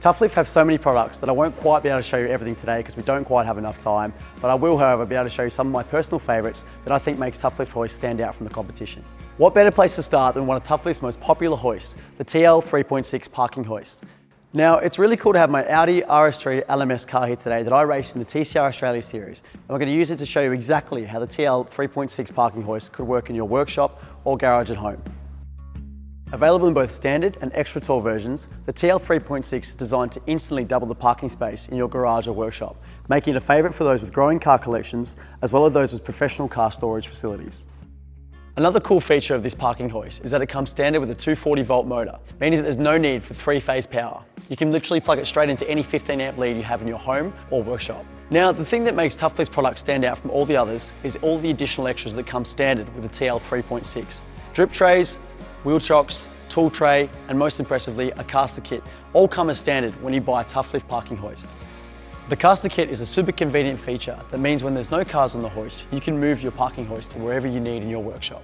Tufflift have so many products that I won't quite be able to show you everything today because we don't quite have enough time, but I will, however, be able to show you some of my personal favourites that I think makes Tufflift Hoist stand out from the competition. What better place to start than one of Tufflift's most popular hoists, the TL3.6 parking hoist. Now, it's really cool to have my Audi RS3 LMS car here today that I race in the TCR Australia series, and we're going to use it to show you exactly how the TL3.6 parking hoist could work in your workshop or garage at home. Available in both standard and extra tall versions, the TL3.6 is designed to instantly double the parking space in your garage or workshop, making it a favourite for those with growing car collections, as well as those with professional car storage facilities. Another cool feature of this parking hoist is that it comes standard with a 240-volt motor, meaning that there's no need for three-phase power. You can literally plug it straight into any 15-amp lead you have in your home or workshop. Now, the thing that makes Tufflift's products stand out from all the others is all the additional extras that come standard with the TL3.6. Drip trays, wheel chocks, tool tray, and most impressively, a caster kit, all come as standard when you buy a Tufflift parking hoist. The caster kit is a super convenient feature that means when there's no cars on the hoist, you can move your parking hoist to wherever you need in your workshop.